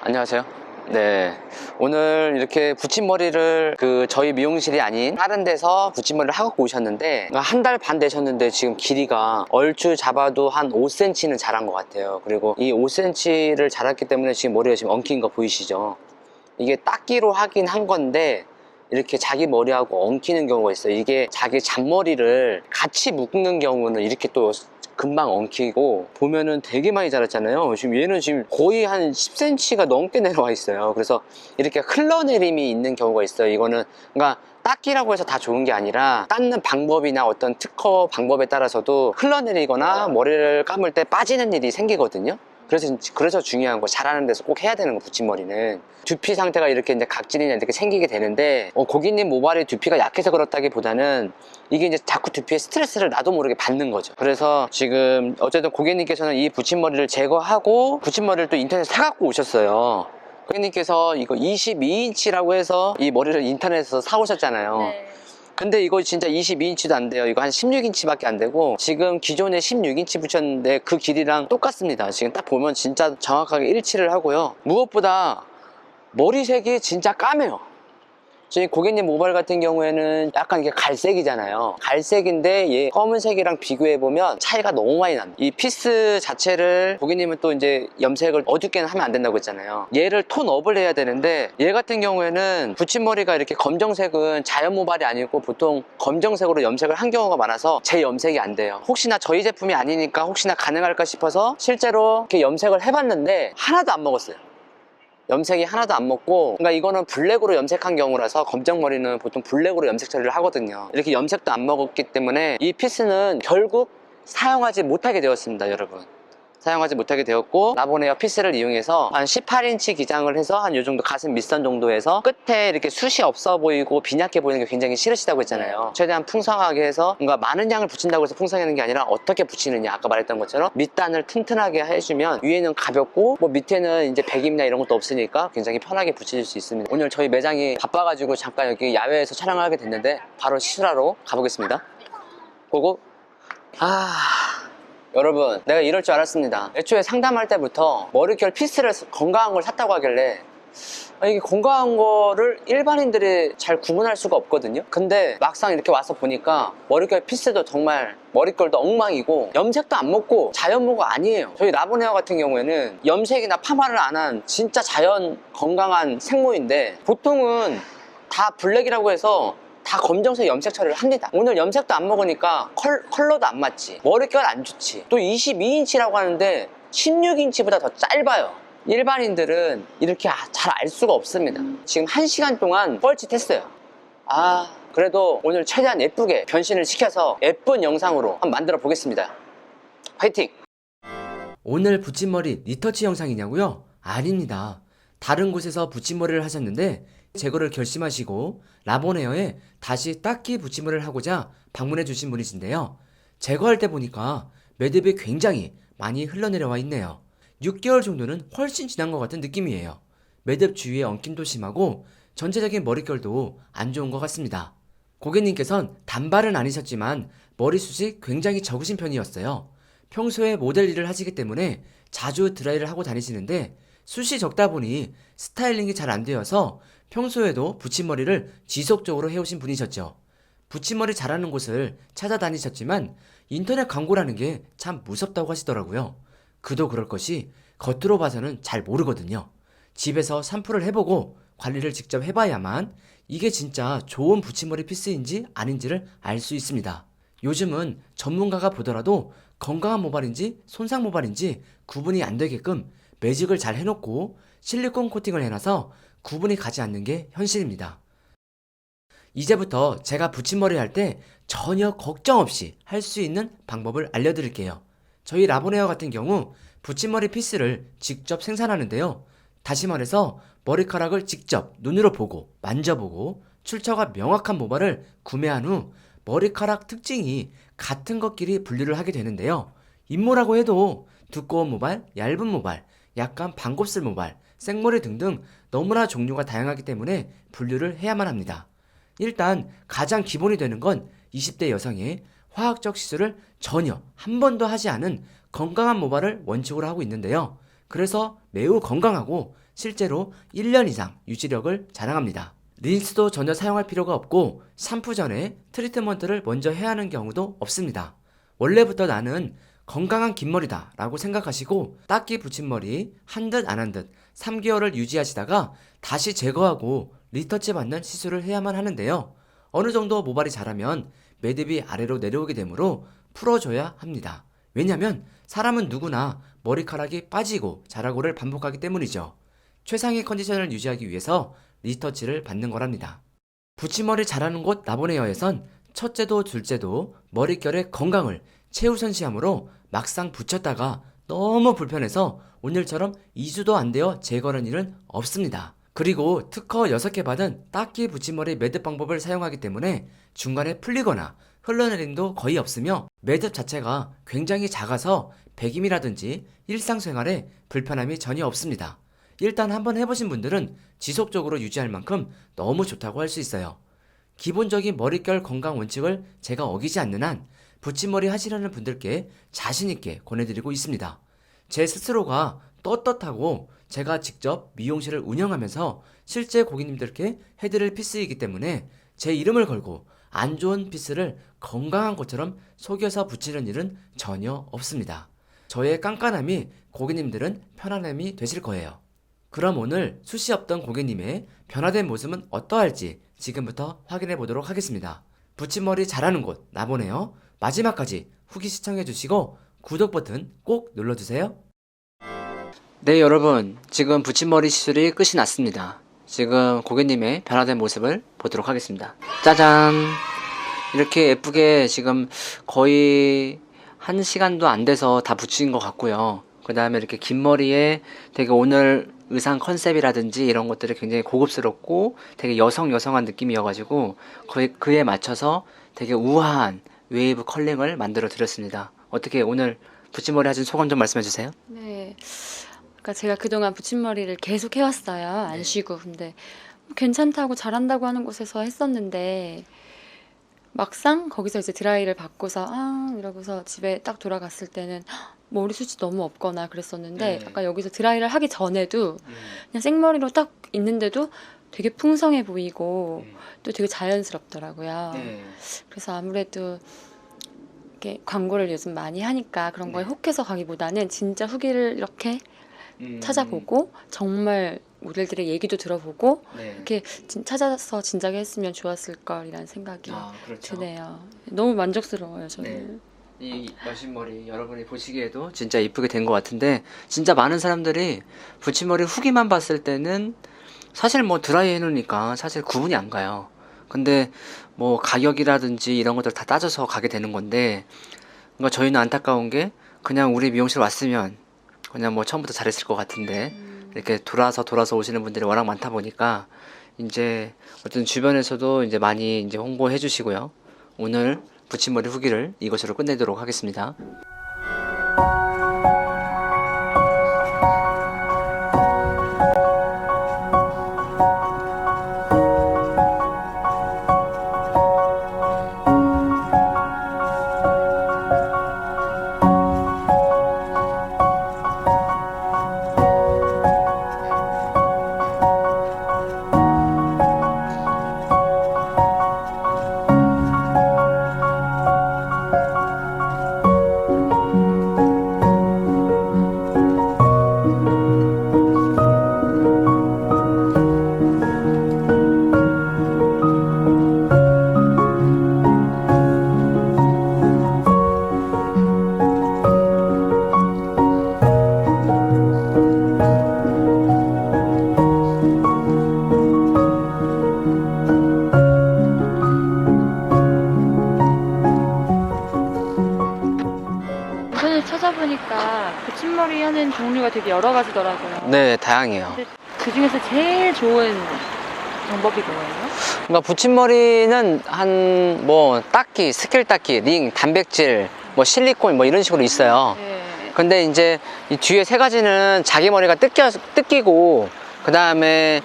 안녕하세요. 네, 오늘 이렇게 붙임머리를 저희 미용실이 아닌 다른 데서 붙임머리를 하고 오셨는데 한 달 반 되셨는데 지금 길이가 얼추 잡아도 한 5cm는 자란 것 같아요. 그리고 이 5cm를 자랐기 때문에 지금 머리가 지금 엉킨 거 보이시죠? 이게 닦기로 하긴 한 건데 이렇게 자기 머리하고 엉키는 경우가 있어요. 이게 자기 잔머리를 같이 묶는 경우는 이렇게 또 금방 엉키고, 보면은 되게 많이 자랐잖아요. 지금 얘는 지금 거의 한 10cm가 넘게 내려와 있어요. 그래서 이렇게 흘러내림이 있는 경우가 있어요. 이거는 그러니까 닦기라고 해서 다 좋은 게 아니라 닦는 방법이나 어떤 특허 방법에 따라서도 흘러내리거나 머리를 감을 때 빠지는 일이 생기거든요. 그래서 중요한 거, 자라는 데서 꼭 해야 되는 거, 붙임머리는. 두피 상태가 이렇게 이제 각질이나 이렇게 생기게 되는데, 고객님 모발의 두피가 약해서 그렇다기보다는 이게 이제 자꾸 두피에 스트레스를 나도 모르게 받는 거죠. 그래서 지금 어쨌든 고객님께서는 이 붙임머리를 제거하고 붙임머리를 또 인터넷에서 사갖고 오셨어요. 고객님께서 이거 22인치라고 해서 이 머리를 인터넷에서 사오셨잖아요. 네. 근데 이거 진짜 22인치도 안 돼요. 이거 한 16인치밖에 안 되고, 지금 기존에 16인치 붙였는데 그 길이랑 똑같습니다. 지금 딱 보면 진짜 정확하게 일치를 하고요. 무엇보다 머리색이 진짜 까매요. 저희 고객님 모발 같은 경우에는 약간 이게 갈색이잖아요. 갈색인데 얘 검은색이랑 비교해보면 차이가 너무 많이 납니다. 이 피스 자체를, 고객님은 또 이제 염색을 어둡게는 하면 안 된다고 했잖아요. 얘를 톤업을 해야 되는데, 얘 같은 경우에는 붙임머리가 이렇게 검정색은 자연 모발이 아니고 보통 검정색으로 염색을 한 경우가 많아서 제 염색이 안 돼요. 혹시나 저희 제품이 아니니까 혹시나 가능할까 싶어서 실제로 이렇게 염색을 해봤는데 하나도 안 먹었어요. 염색이 하나도 안 먹고, 그러니까 이거는 블랙으로 염색한 경우라서, 검정머리는 보통 블랙으로 염색 처리를 하거든요. 이렇게 염색도 안 먹었기 때문에 이 피스는 결국 사용하지 못하게 되었습니다, 여러분. 사용하지 못하게 되었고, 라보네어 피스를 이용해서 한 18인치 기장을 해서 한 요 정도 가슴 밑선 정도에서 끝에 이렇게 숱이 없어 보이고 빈약해 보이는 게 굉장히 싫으시다고 했잖아요. 최대한 풍성하게 해서, 뭔가 많은 양을 붙인다고 해서 풍성하는 게 아니라 어떻게 붙이느냐, 아까 말했던 것처럼 밑단을 튼튼하게 해주면 위에는 가볍고 뭐 밑에는 이제 배김이나 이런 것도 없으니까 굉장히 편하게 붙여줄 수 있습니다. 오늘 저희 매장이 바빠가지고 잠깐 여기 야외에서 촬영을 하게 됐는데 바로 시술하러 가보겠습니다. 고고. 여러분, 내가 이럴 줄 알았습니다. 애초에 상담할 때부터 머릿결 피스를 건강한 걸 샀다고 하길래, 이게 건강한 거를 일반인들이 잘 구분할 수가 없거든요. 근데 막상 이렇게 와서 보니까 머릿결 피스도 정말, 머릿결도 엉망이고 염색도 안 먹고 자연모가 아니에요. 저희 라보네어 같은 경우에는 염색이나 파마를 안 한 진짜 자연 건강한 생모인데, 보통은 다 블랙이라고 해서 다 검정색 염색 처리를 합니다. 오늘 염색도 안 먹으니까 컬러도 안 맞지, 머릿결 안 좋지, 또 22인치라고 하는데 16인치보다 더 짧아요. 일반인들은 이렇게 잘 알 수가 없습니다. 지금 1시간 동안 뻘짓했어요. 그래도 오늘 최대한 예쁘게 변신을 시켜서 예쁜 영상으로 한번 만들어 보겠습니다. 화이팅! 오늘 붙임머리 리터치 영상이냐고요? 아닙니다. 다른 곳에서 붙임머리를 하셨는데 제거를 결심하시고 라보네어에 다시 닦기 붙임머리를 하고자 방문해 주신 분이신데요. 제거할 때 보니까 매듭이 굉장히 많이 흘러내려와 있네요. 6개월 정도는 훨씬 지난 것 같은 느낌이에요. 매듭 주위에 엉킴도 심하고 전체적인 머릿결도 안 좋은 것 같습니다. 고객님께선 단발은 아니셨지만 머리숱이 굉장히 적으신 편이었어요. 평소에 모델 일을 하시기 때문에 자주 드라이를 하고 다니시는데 숱이 적다 보니 스타일링이 잘 안 되어서 평소에도 붙임머리를 지속적으로 해오신 분이셨죠. 붙임머리 잘하는 곳을 찾아다니셨지만 인터넷 광고라는 게 참 무섭다고 하시더라고요. 그도 그럴 것이 겉으로 봐서는 잘 모르거든요. 집에서 샴푸를 해보고 관리를 직접 해봐야만 이게 진짜 좋은 붙임머리 피스인지 아닌지를 알 수 있습니다. 요즘은 전문가가 보더라도 건강한 모발인지 손상 모발인지 구분이 안 되게끔 매직을 잘 해놓고 실리콘 코팅을 해놔서 구분이 가지 않는 게 현실입니다. 이제부터 제가 붙임머리 할 때 전혀 걱정 없이 할 수 있는 방법을 알려드릴게요. 저희 라보네어 같은 경우 붙임머리 피스를 직접 생산하는데요. 다시 말해서 머리카락을 직접 눈으로 보고 만져보고 출처가 명확한 모발을 구매한 후 머리카락 특징이 같은 것끼리 분류를 하게 되는데요. 인모라고 해도 두꺼운 모발, 얇은 모발, 약간 반곱슬 모발, 생머리 등등 너무나 종류가 다양하기 때문에 분류를 해야만 합니다. 일단 가장 기본이 되는 건 20대 여성의 화학적 시술을 전혀 한 번도 하지 않은 건강한 모발을 원칙으로 하고 있는데요. 그래서 매우 건강하고 실제로 1년 이상 유지력을 자랑합니다. 린스도 전혀 사용할 필요가 없고 샴푸 전에 트리트먼트를 먼저 해야 하는 경우도 없습니다. 원래부터 나는 건강한 긴 머리다 라고 생각하시고 딱히 붙인 머리 한 듯 안 한 듯 3개월을 유지하시다가 다시 제거하고 리터치 받는 시술을 해야만 하는데요. 어느 정도 모발이 자라면 매듭이 아래로 내려오게 되므로 풀어줘야 합니다. 왜냐면 사람은 누구나 머리카락이 빠지고 자라고를 반복하기 때문이죠. 최상의 컨디션을 유지하기 위해서 리터치를 받는 거랍니다. 붙임머리 자라는 곳 라보네어에선 첫째도 둘째도 머릿결의 건강을 최우선시하므로 막상 붙였다가 너무 불편해서 오늘처럼 2주도 안 되어 제거하는 일은 없습니다. 그리고 특허 6개 받은 딱히 붙임머리 매듭 방법을 사용하기 때문에 중간에 풀리거나 흘러내림도 거의 없으며 매듭 자체가 굉장히 작아서 배김이라든지 일상생활에 불편함이 전혀 없습니다. 일단 한번 해보신 분들은 지속적으로 유지할 만큼 너무 좋다고 할 수 있어요. 기본적인 머릿결 건강 원칙을 제가 어기지 않는 한 붙임머리 하시려는 분들께 자신있게 권해드리고 있습니다. 제 스스로가 떳떳하고 제가 직접 미용실을 운영하면서 실제 고객님들께 해드릴 피스이기 때문에 제 이름을 걸고 안 좋은 피스를 건강한 것처럼 속여서 붙이는 일은 전혀 없습니다. 저의 깐깐함이 고객님들은 편안함이 되실 거예요. 그럼 오늘 숱이 없던 고객님의 변화된 모습은 어떠할지 지금부터 확인해 보도록 하겠습니다. 붙임머리 잘하는 곳 라보네어 마지막까지 후기 시청해 주시고 구독 버튼 꼭 눌러주세요. 네, 여러분, 지금 붙임머리 시술이 끝이 났습니다. 지금 고객님의 변화된 모습을 보도록 하겠습니다. 짜잔! 이렇게 예쁘게 지금 거의 1시간도 안 돼서 다 붙인 것 같고요. 그 다음에 이렇게 긴 머리에 되게 오늘 의상 컨셉이라든지 이런 것들이 굉장히 고급스럽고 되게 여성한 느낌이어가지고 그에 맞춰서 되게 우아한 웨이브 컬링을 만들어 드렸습니다. 어떻게 오늘 붙임머리 하신 소감 좀 말씀해 주세요. 네. 그러니까 제가 그동안 붙임머리를 계속 해왔어요. 안 쉬고. 근데 괜찮다고 잘한다고 하는 곳에서 했었는데 막상 거기서 이제 드라이를 받고서 이러고서 집에 딱 돌아갔을 때는 머리숱이 너무 없거나 그랬었는데 아까 여기서 드라이를 하기 전에도 그냥 생머리로 딱 있는데도 되게 풍성해 보이고 또 되게 자연스럽더라고요. 그래서 아무래도 이렇게 광고를 요즘 많이 하니까 그런 거에 혹해서 가기보다는 진짜 후기를 이렇게 찾아보고 정말 모델들의 얘기도 들어보고 이렇게 찾아서 진작에 했으면 좋았을 걸이라는 생각이 그렇죠. 드네요. 너무 만족스러워요, 저는. 이 여신머리 여러분이 보시기에도 진짜 이쁘게 된 것 같은데 진짜 많은 사람들이 붙임머리 후기만 봤을 때는 사실 뭐 드라이 해놓으니까 사실 구분이 안 가요. 근데 뭐 가격이라든지 이런 것들 다 따져서 가게 되는 건데 그러니까 저희는 안타까운 게 그냥 우리 미용실 왔으면 그냥 뭐 처음부터 잘했을 것 같은데 이렇게 돌아서 오시는 분들이 워낙 많다 보니까 이제 어떤 주변에서도 이제 많이 이제 홍보해 주시고요. 오늘 붙임머리 후기를 이것으로 끝내도록 하겠습니다. 인터넷 찾아보니까 붙임머리 하는 종류가 되게 여러 가지더라고요. 네, 다양해요. 근데 그 중에서 제일 좋은 방법이 뭐예요? 그러니까 붙임머리는 한 뭐 닦기, 스킬 닦기, 링, 단백질, 뭐 실리콘 뭐 이런 식으로 있어요. 네. 근데 이제 이 뒤에 세 가지는 자기 머리가 뜯기고 그 다음에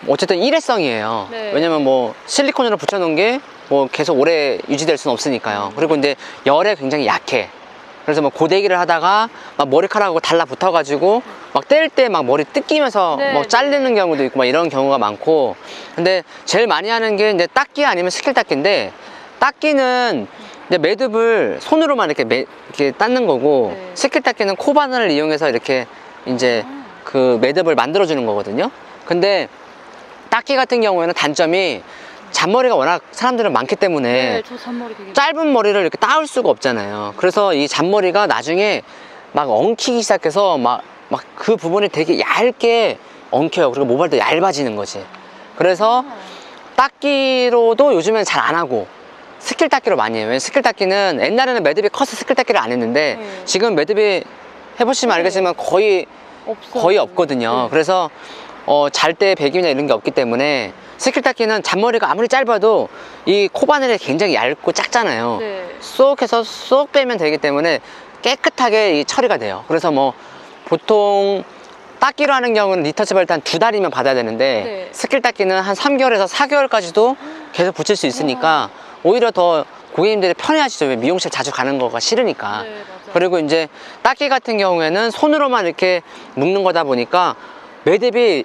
어쨌든 일회성이에요. 네. 왜냐면 뭐 실리콘으로 붙여놓은 게 뭐 계속 오래 유지될 수는 없으니까요. 그리고 이제 열에 굉장히 약해. 그래서 뭐 고데기를 하다가 막 머리카락하고 달라붙어가지고 막 뗄 때 막 머리 뜯기면서 네. 막 잘리는 경우도 있고 막 이런 경우가 많고. 근데 제일 많이 하는 게 이제 닦기 아니면 스킬 닦기인데, 닦기는 이제 매듭을 손으로만 이렇게 닦는 거고, 네. 스킬 닦기는 코바늘을 이용해서 이렇게 이제 그 매듭을 만들어주는 거거든요. 근데 닦기 같은 경우에는 단점이 잔머리가 워낙 사람들은 많기 때문에 네, 저 잔머리 되게 짧은 머리를 이렇게 따올 수가 없잖아요. 그래서 이 잔머리가 나중에 막 엉키기 시작해서 막 그 부분이 되게 얇게 엉켜요. 그리고 모발도 얇아지는 거지. 그래서 닦기로도 요즘에는 잘 안 하고 스킬 닦기로 많이 해요. 스킬 닦기는 옛날에는 매듭이 커서 스킬 닦기를 안 했는데 네. 지금 매듭이 해보시면 알겠지만 거의 없거든요. 네. 그래서 잘 때 배기나 이런 게 없기 때문에 스킬 닦기는 잔머리가 아무리 짧아도 이 코바늘이 굉장히 얇고 작잖아요. 네. 쏙 해서 쏙 빼면 되기 때문에 깨끗하게 이 처리가 돼요. 그래서 뭐 보통 닦기로 하는 경우는 리터치 받을 때 한 2달이면 받아야 되는데 네. 스킬 닦기는 한 3개월에서 4개월까지도 계속 붙일 수 있으니까 오히려 더 고객님들이 편해하시죠. 왜 미용실 자주 가는 거가 싫으니까. 네, 맞아요. 그리고 이제 닦기 같은 경우에는 손으로만 이렇게 묶는 거다 보니까 매듭이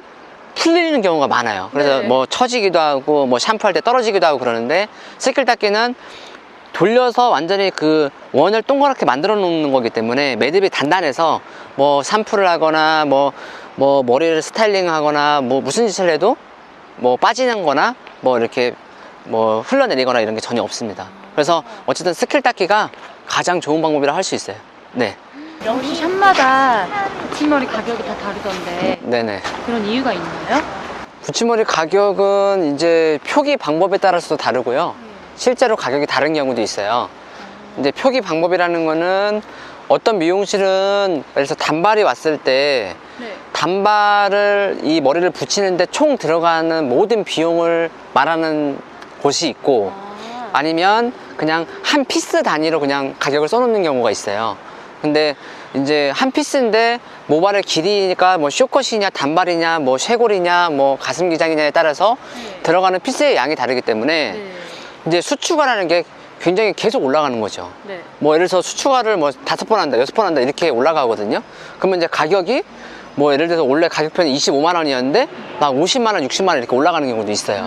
풀리는 경우가 많아요. 그래서 네. 뭐 처지기도 하고 뭐 샴푸할 때 떨어지기도 하고 그러는데, 스킬 닦기는 돌려서 완전히 그 원을 동그랗게 만들어 놓는 거기 때문에 매듭이 단단해서 뭐 샴푸를 하거나 뭐 머리를 스타일링 하거나 뭐 무슨 짓을 해도 뭐 빠지는 거나 뭐 이렇게 뭐 흘러내리거나 이런 게 전혀 없습니다. 그래서 어쨌든 스킬 닦기가 가장 좋은 방법이라 할 수 있어요. 네. 역시 샵마다 붙임머리 가격이 다 다르던데 네네. 그런 이유가 있나요? 붙임머리 가격은 이제 표기 방법에 따라서도 다르고요. 실제로 가격이 다른 경우도 있어요. 근데 표기 방법이라는 거는 어떤 미용실은 예를 들어서 단발이 왔을 때 네. 단발을 이 머리를 붙이는데 총 들어가는 모든 비용을 말하는 곳이 있고, 아니면 그냥 한 피스 단위로 그냥 가격을 써놓는 경우가 있어요. 근데 이제 한 피스인데 모발의 길이가 뭐 쇼컷이냐 단발이냐 뭐 쇄골이냐 뭐 가슴 기장이냐에 따라서 네. 들어가는 피스의 양이 다르기 때문에 네. 이제 수추가라는 게 굉장히 계속 올라가는 거죠. 네. 뭐 예를 들어서 수추가를 뭐 5번 한다 6번 한다 이렇게 올라가거든요. 그러면 이제 가격이 뭐 예를 들어서 원래 가격표는 25만 원이었는데 막 50만 원 60만 원 이렇게 올라가는 경우도 있어요.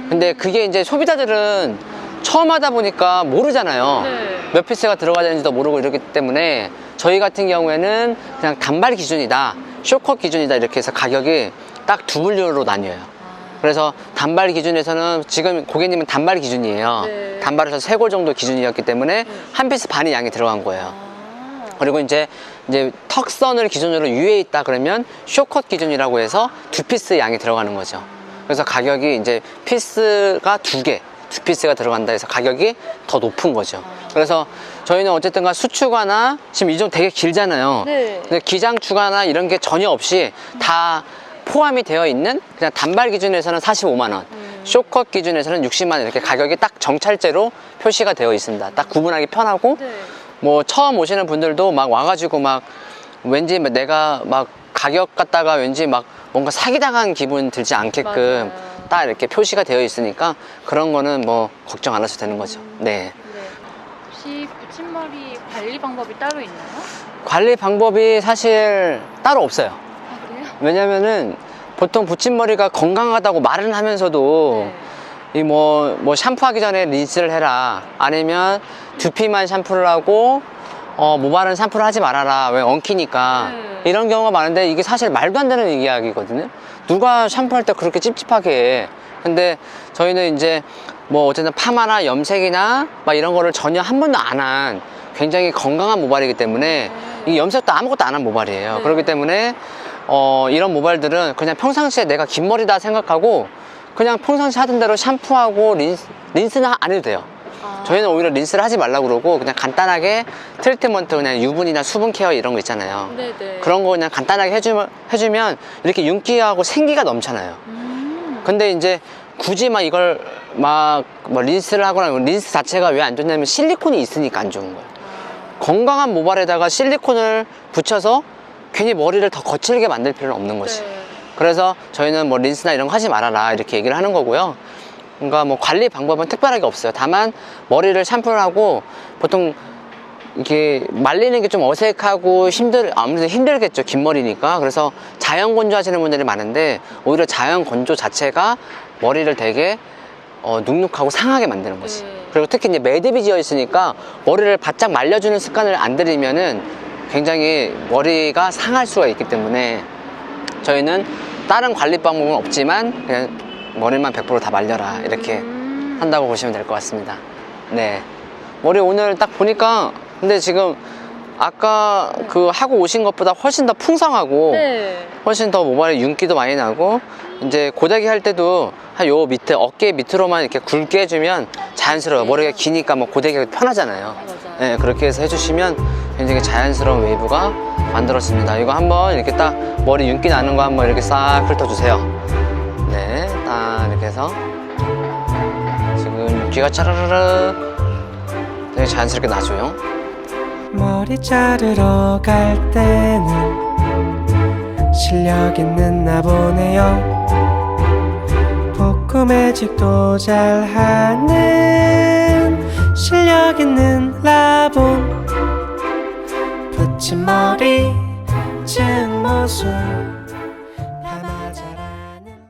근데 그게 이제 소비자들은 처음 하다 보니까 모르잖아요. 네. 몇 피스가 들어가야 되는지도 모르고 이러기 때문에 저희 같은 경우에는 그냥 단발 기준이다, 쇼컷 기준이다 이렇게 해서 가격이 딱 두 분류로 나뉘어요. 그래서 단발 기준에서는 지금 고객님은 단발 기준이에요. 네. 단발에서 3골 정도 기준이었기 때문에 한 피스 반이 양이 들어간 거예요. 그리고 이제 턱선을 기준으로 위에 있다 그러면 쇼컷 기준이라고 해서 2피스 양이 들어가는 거죠. 그래서 가격이 이제 피스가 2개, 2피스가 들어간다 해서 가격이 더 높은 거죠. 그래서 저희는 어쨌든가 수추가나 지금 이 정도 되게 길잖아요. 네. 근데 기장추가나 이런 게 전혀 없이 다 포함이 되어 있는 그냥 단발 기준에서는 45만 원, 쇼컷 기준에서는 60만 원 이렇게 가격이 딱 정찰제로 표시가 되어 있습니다. 딱 구분하기 편하고 네. 뭐 처음 오시는 분들도 막 와가지고 막 왠지 내가 막 가격 갖다가 왠지 막 뭔가 사기당한 기분 들지 않게끔 맞아요. 딱 이렇게 표시가 되어 있으니까 그런 거는 뭐 걱정 안 하셔도 되는 거죠. 네. 네. 혹시 붙임머리 관리 방법이 따로 있나요? 관리 방법이 사실 따로 없어요. 아, 그래요? 왜냐면은 보통 붙임머리가 건강하다고 말은 하면서도 네. 이 뭐 샴푸하기 전에 린스를 해라, 아니면 두피만 샴푸를 하고 모발은 샴푸를 하지 말아라, 왜 엉키니까. 네. 이런 경우가 많은데 이게 사실 말도 안 되는 이야기거든요. 누가 샴푸할 때 그렇게 찝찝하게 해. 근데 저희는 이제 뭐 어쨌든 파마나 염색이나 막 이런 거를 전혀 한 번도 안 한 굉장히 건강한 모발이기 때문에, 이 염색도 아무것도 안 한 모발이에요. 네. 그렇기 때문에 이런 모발들은 그냥 평상시에 내가 긴 머리다 생각하고 그냥 평상시 하던 대로 샴푸하고 린스는 안 해도 돼요. 저희는 오히려 린스를 하지 말라고 그러고 그냥 간단하게 트리트먼트, 그냥 유분이나 수분 케어 이런 거 있잖아요. 네네. 그런 거 그냥 간단하게 해주면 이렇게 윤기하고 생기가 넘잖아요. 근데 이제 굳이 막 이걸 막 뭐 린스를 하거나, 린스 자체가 왜 안 좋냐면 실리콘이 있으니까 안 좋은 거예요. 건강한 모발에다가 실리콘을 붙여서 괜히 머리를 더 거칠게 만들 필요는 없는 거지. 네. 그래서 저희는 뭐 린스나 이런 거 하지 말아라 이렇게 얘기를 하는 거고요. 그러니까 뭐 관리 방법은 특별하게 없어요. 다만 머리를 샴푸를 하고 보통 이게 말리는 게 좀 어색하고 아무래도 힘들겠죠. 긴 머리니까. 그래서 자연 건조 하시는 분들이 많은데 오히려 자연 건조 자체가 머리를 되게 눅눅하고 상하게 만드는 거지. 그리고 특히 이제 매듭이 지어 있으니까 머리를 바짝 말려주는 습관을 안 들이면은 굉장히 머리가 상할 수가 있기 때문에 저희는 다른 관리 방법은 없지만 그냥 머리만 100% 다 말려라 이렇게 한다고 보시면 될 것 같습니다. 네. 머리 오늘 딱 보니까 근데 지금 아까 그 하고 오신 것보다 훨씬 더 풍성하고 네. 훨씬 더 모발에 윤기도 많이 나고 이제 고데기 할 때도 한 요 밑에 어깨 밑으로만 이렇게 굵게 해주면 자연스러워요. 머리가 기니까 뭐 고데기가 편하잖아요. 맞아요. 네, 그렇게 해서 해주시면 굉장히 자연스러운 웨이브가 만들어집니다. 이거 한번 이렇게 딱 머리 윤기 나는 거 한번 이렇게 싹 훑어주세요. 네, 딱 이렇게 해서 지금 윤기가 차르르르 되게 자연스럽게 나줘요. 머리 자르러 갈 때는 실력 있는 나 보네요. 볶음 매직도 잘하는 실력 있는 라본. 붙임머리 증모술